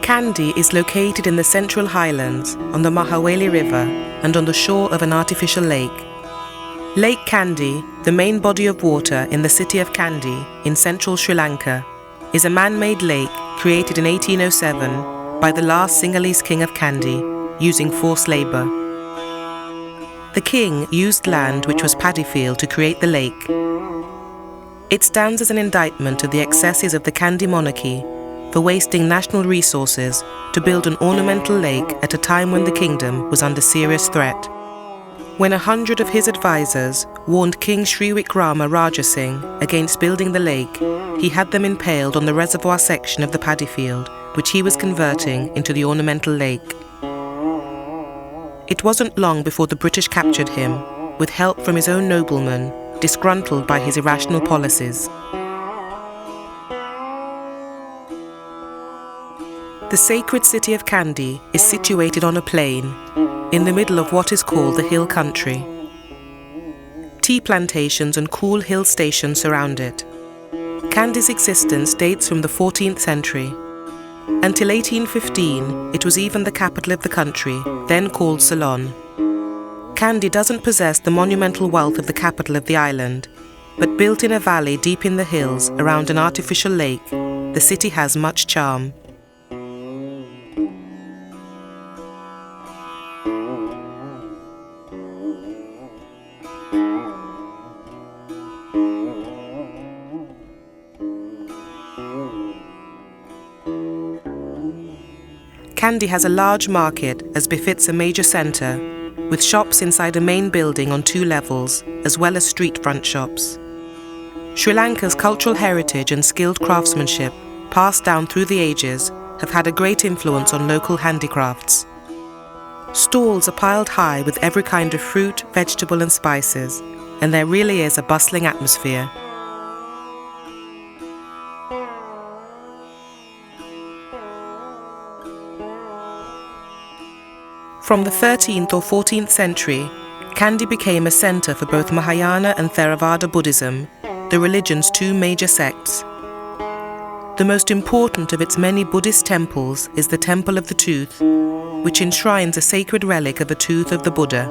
Kandy is located in the Central Highlands on the Mahaweli River and on the shore of an artificial lake. Lake Kandy, the main body of water in the city of Kandy in central Sri Lanka, is a man-made lake created in 1807 by the last Sinhalese king of Kandy using forced labour. The king used land which was paddy field to create the lake. It stands as an indictment of the excesses of the Kandy monarchy for wasting national resources to build an ornamental lake at a time when the kingdom was under serious threat. When 100 of his advisors warned King Sri Vikrama Raja Singh against building the lake, he had them impaled on the reservoir section of the paddy field, which he was converting into the ornamental lake. It wasn't long before the British captured him, with help from his own noblemen, disgruntled by his irrational policies. The sacred city of Kandy is situated on a plain, in the middle of what is called the hill country. Tea plantations and cool hill stations surround it. Kandy's existence dates from the 14th century. Until 1815, it was even the capital of the country, then called Ceylon. Kandy doesn't possess the monumental wealth of the capital of the island, but built in a valley deep in the hills around an artificial lake, the city has much charm. Kandy has a large market, as befits a major centre, with shops inside a main building on 2 levels, as well as street front shops. Sri Lanka's cultural heritage and skilled craftsmanship, passed down through the ages, have had a great influence on local handicrafts. Stalls are piled high with every kind of fruit, vegetable and spices, and there really is a bustling atmosphere. From the 13th or 14th century, Kandy became a centre for both Mahayana and Theravada Buddhism, the religion's 2 major sects. The most important of its many Buddhist temples is the Temple of the Tooth, which enshrines a sacred relic of a tooth of the Buddha.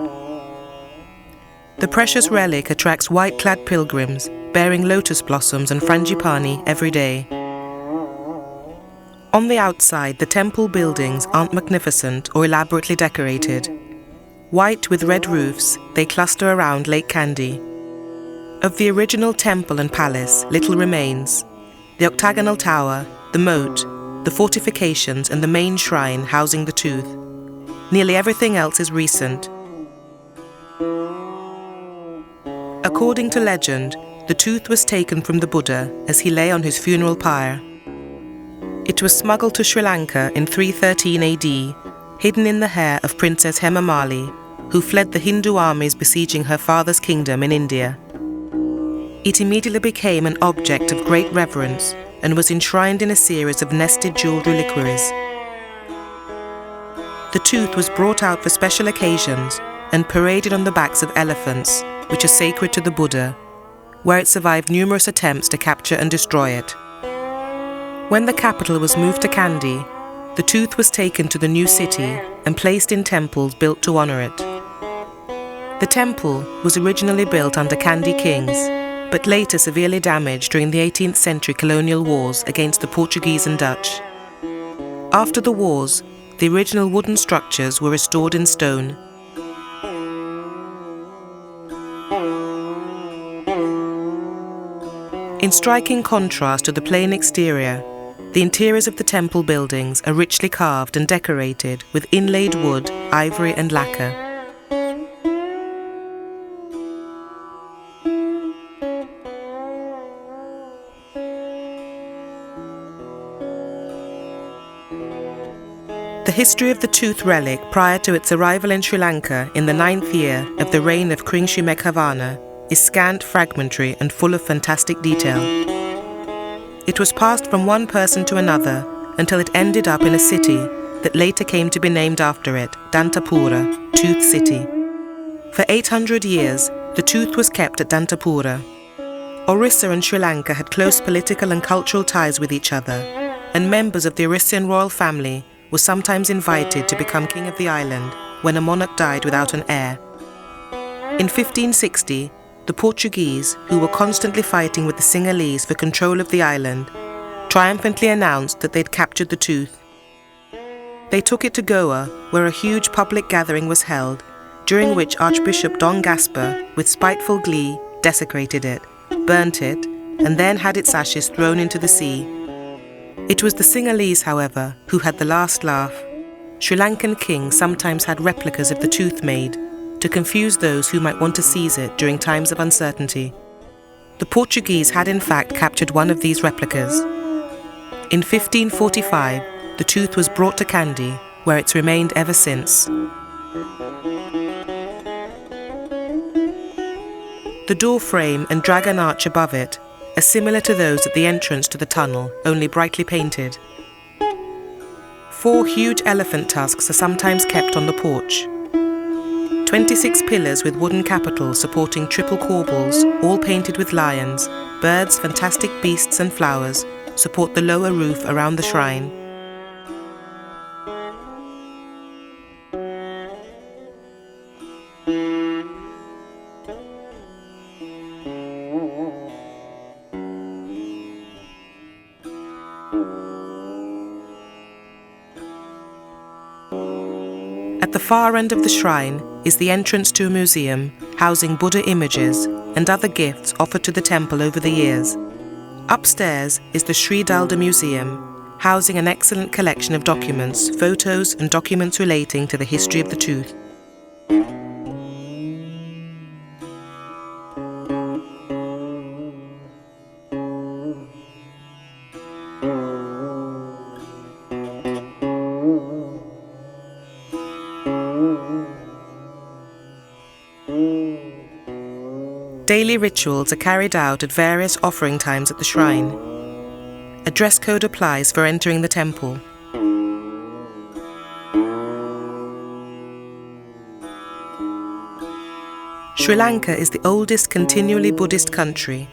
The precious relic attracts white-clad pilgrims bearing lotus blossoms and frangipani every day. On the outside, the temple buildings aren't magnificent or elaborately decorated. White with red roofs, they cluster around Lake Kandy. Of the original temple and palace, little remains. The octagonal tower, the moat, the fortifications and the main shrine housing the tooth. Nearly everything else is recent. According to legend, the tooth was taken from the Buddha as he lay on his funeral pyre. It was smuggled to Sri Lanka in 313 AD, hidden in the hair of Princess Hemamali, who fled the Hindu armies besieging her father's kingdom in India. It immediately became an object of great reverence and was enshrined in a series of nested jeweled reliquaries. The tooth was brought out for special occasions and paraded on the backs of elephants, which are sacred to the Buddha, where it survived numerous attempts to capture and destroy it. When the capital was moved to Kandy, the tooth was taken to the new city and placed in temples built to honour it. The temple was originally built under Kandy kings, but later severely damaged during the 18th century colonial wars against the Portuguese and Dutch. After the wars, the original wooden structures were restored in stone. In striking contrast to the plain exterior, the interiors of the temple buildings are richly carved and decorated with inlaid wood, ivory and lacquer. The history of the Tooth Relic prior to its arrival in Sri Lanka in the 9th year of the reign of King Sri Meghavana is scant, fragmentary and full of fantastic detail. It was passed from one person to another until it ended up in a city that later came to be named after it, Dantapura, Tooth City. For 800 years, the tooth was kept at Dantapura. Orissa and Sri Lanka had close political and cultural ties with each other, and members of the Arisian royal family were sometimes invited to become king of the island when a monarch died without an heir. In 1560, the Portuguese, who were constantly fighting with the Sinhalese for control of the island, triumphantly announced that they'd captured the tooth. They took it to Goa, where a huge public gathering was held, during which Archbishop Don Gaspar, with spiteful glee, desecrated it, burnt it, and then had its ashes thrown into the sea. It was the Sinhalese, however, who had the last laugh. Sri Lankan kings sometimes had replicas of the tooth made, to confuse those who might want to seize it during times of uncertainty. The Portuguese had in fact captured one of these replicas. In 1545, the tooth was brought to Kandy, where it's remained ever since. The door frame and dragon arch above it are similar to those at the entrance to the tunnel, only brightly painted. 4 huge elephant tusks are sometimes kept on the porch. 26 pillars with wooden capitals supporting triple corbels, all painted with lions, birds, fantastic beasts and flowers, support the lower roof around the shrine. At the far end of the shrine is the entrance to a museum housing Buddha images and other gifts offered to the temple over the years. Upstairs is the Sri Dalda Museum, housing an excellent collection of documents, photos and documents relating to the history of the tooth. Daily rituals are carried out at various offering times at the shrine. A dress code applies for entering the temple. Sri Lanka is the oldest continually Buddhist country,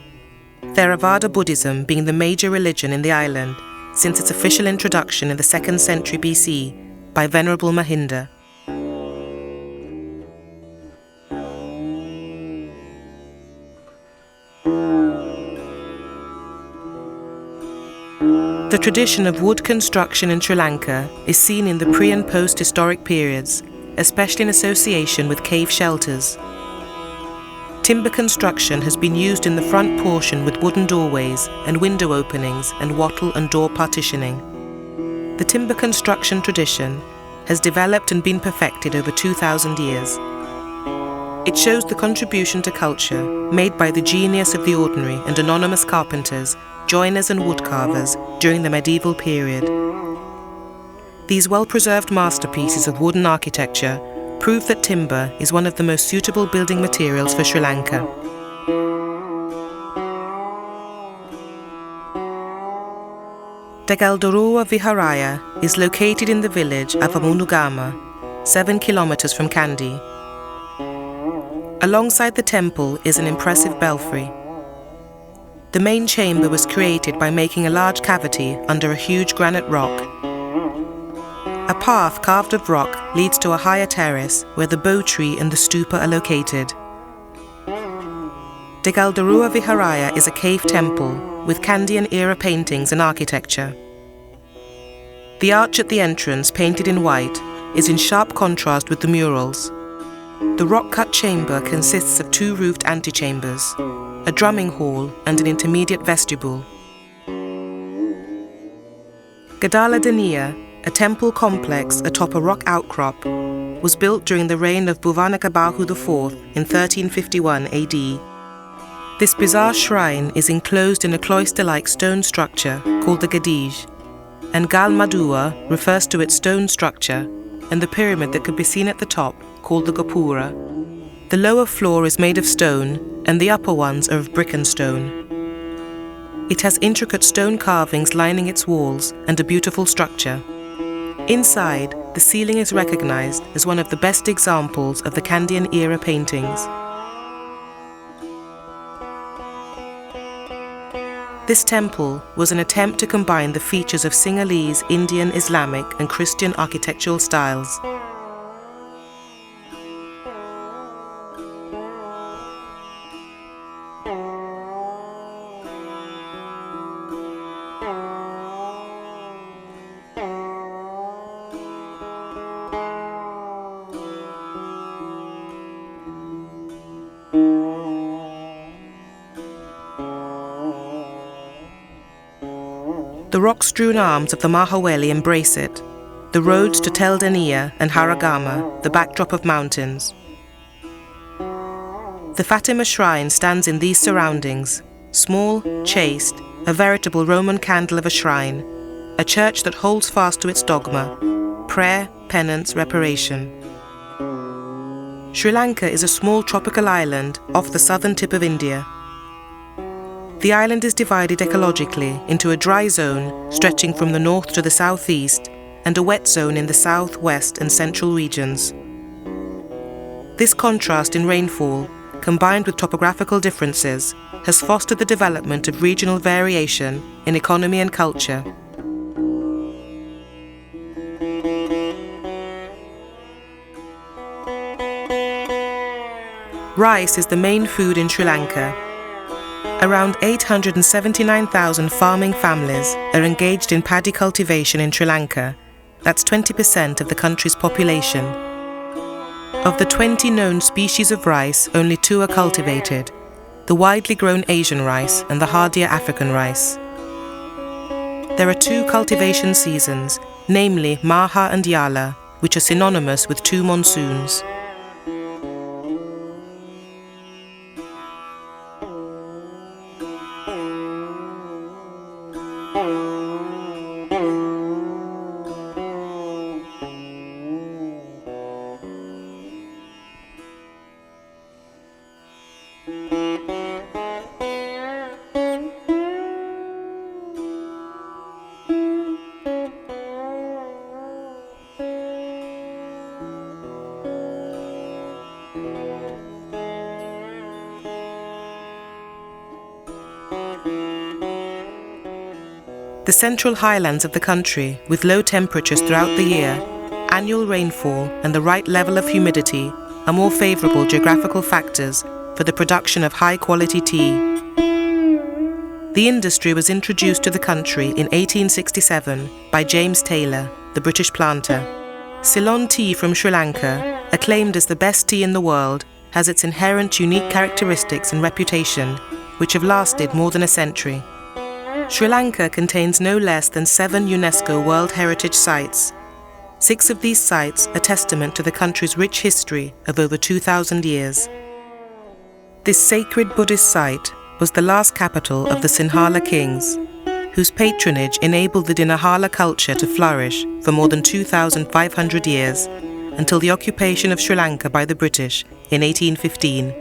Theravada Buddhism being the major religion in the island since its official introduction in the 2nd century BC by Venerable Mahinda. The tradition of wood construction in Sri Lanka is seen in the pre- and post-historic periods, especially in association with cave shelters. Timber construction has been used in the front portion with wooden doorways and window openings and wattle and door partitioning. The timber construction tradition has developed and been perfected over 2,000 years. It shows the contribution to culture made by the genius of the ordinary and anonymous carpenters, joiners and woodcarvers during the medieval period. These well-preserved masterpieces of wooden architecture prove that timber is one of the most suitable building materials for Sri Lanka. Degaldarua Viharaya is located in the village of Amunugama, 7 kilometers from Kandy. Alongside the temple is an impressive belfry. The main chamber was created by making a large cavity under a huge granite rock. A path carved of rock leads to a higher terrace where the bow tree and the stupa are located. Degaldarua Viharaya is a cave temple with Kandyan-era paintings and architecture. The arch at the entrance, painted in white, is in sharp contrast with the murals. The rock-cut chamber consists of 2 roofed antechambers, a drumming hall and an intermediate vestibule. Gadala Daniya, a temple complex atop a rock outcrop, was built during the reign of Bhuvanakabahu IV in 1351 AD. This bizarre shrine is enclosed in a cloister-like stone structure called the Gadij, and Gal Madua refers to its stone structure and the pyramid that could be seen at the top called the Gopura. The lower floor is made of stone and the upper ones are of brick and stone. It has intricate stone carvings lining its walls and a beautiful structure. Inside, the ceiling is recognized as one of the best examples of the Kandyan-era paintings. This temple was an attempt to combine the features of Sinhalese, Indian, Islamic and Christian architectural styles. The rock-strewn arms of the Mahaweli embrace it, the roads to Teldania and Haragama, the backdrop of mountains. The Fatima Shrine stands in these surroundings, small, chaste, a veritable Roman candle of a shrine, a church that holds fast to its dogma, prayer, penance, reparation. Sri Lanka is a small tropical island off the southern tip of India. The island is divided ecologically into a dry zone stretching from the north to the southeast and a wet zone in the south, west and central regions. This contrast in rainfall, combined with topographical differences, has fostered the development of regional variation in economy and culture. Rice is the main food in Sri Lanka. Around 879,000 farming families are engaged in paddy cultivation in Sri Lanka. That's 20% of the country's population. Of the 20 known species of rice, only 2 are cultivated, the widely grown Asian rice and the hardier African rice. There are 2 cultivation seasons, namely Maha and Yala, which are synonymous with 2 monsoons. The central highlands of the country, with low temperatures throughout the year, annual rainfall and the right level of humidity are more favourable geographical factors for the production of high-quality tea. The industry was introduced to the country in 1867 by James Taylor, the British planter. Ceylon tea from Sri Lanka, acclaimed as the best tea in the world, has its inherent unique characteristics and reputation, which have lasted more than a century. Sri Lanka contains no less than 7 UNESCO World Heritage Sites. 6 of these sites are testament to the country's rich history of over 2,000 years. This sacred Buddhist site was the last capital of the Sinhala kings, whose patronage enabled the Dinahala culture to flourish for more than 2,500 years, until the occupation of Sri Lanka by the British in 1815.